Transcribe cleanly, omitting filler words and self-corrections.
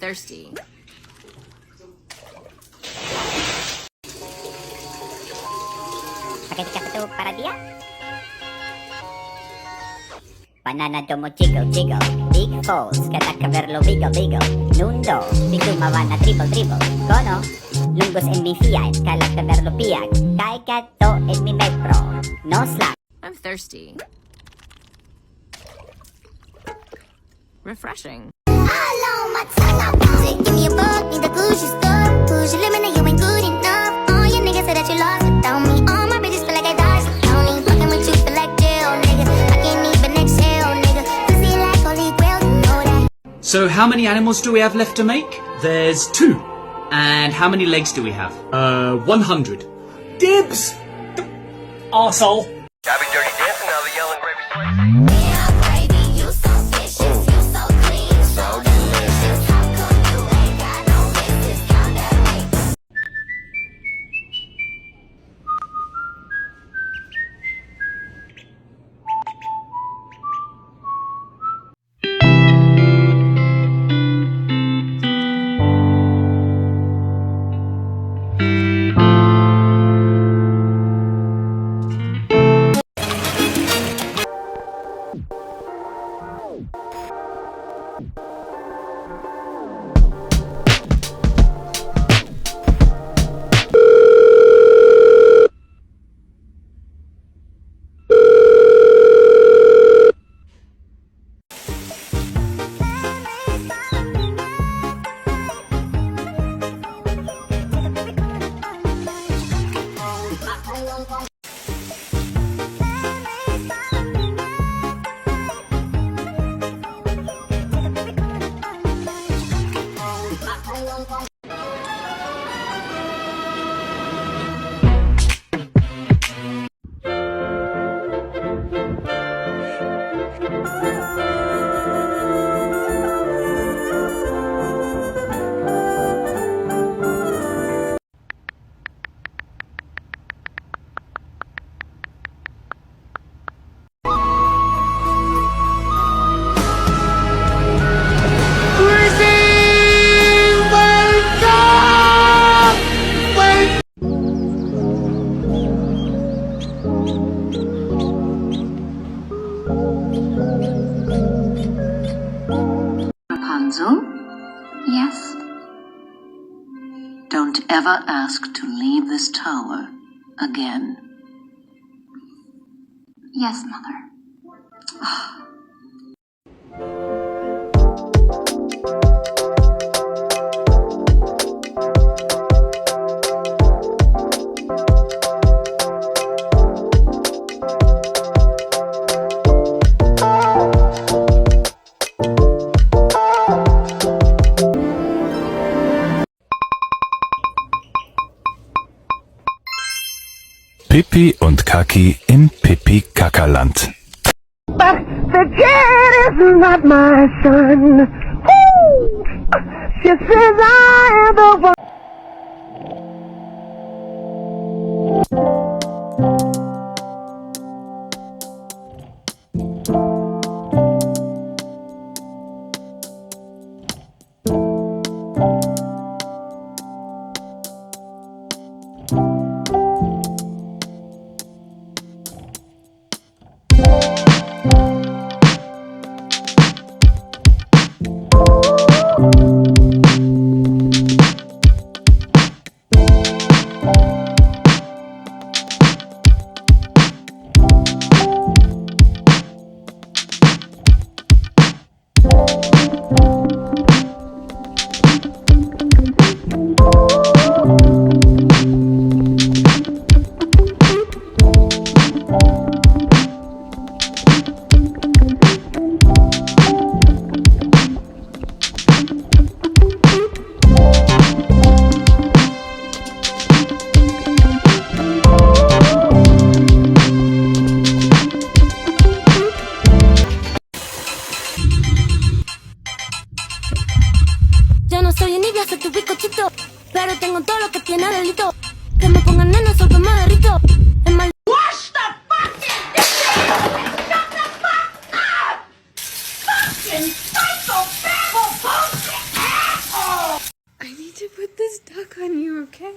thirsty. Pakai kartu para dia. Banana domo jiggle jiggle. Big falls, kata caverlo vigo vigo. Nundo, bigumavana dribble dribble. Kono, lungos en mi fiat, kala caverlo piag. Kai gato en mi mepro. No slack. I'm thirsty. Refreshing. Give me a book, need the Gucci stuff. Who's your limit and you ain't good enough. All your niggas say that you lost without me. All my bitches feel like I died. Only fucking with you feel like jail, nigga. I can't even exhale, nigga. Pussy like holy grail, you know that. So how many animals do we have left to make? There's 2. And how many legs do we have? 100. Dibs! Arsehole. Happy dirty dancing, now the yelling gravy slice. Yeah, baby, you so vicious, you so clean, so delicious. How come you ain't got no business? Count that rate. Rapunzel? Yes? Don't ever ask to leave this tower again. Yes, Mother. Pippi und Kaki im Pipi-Kackerland. But the kid is not my son. Woo! She says I am the one. Yo no soy envidia, soy tu bizcochito. Pero tengo todo lo que tiene delito. Que me pongan nena, solo me derrito. Es mal. Wash the fucking dishes! Shut the fuck up! Fucking psycho, babble, bullshit asshole! stuck on you, okay?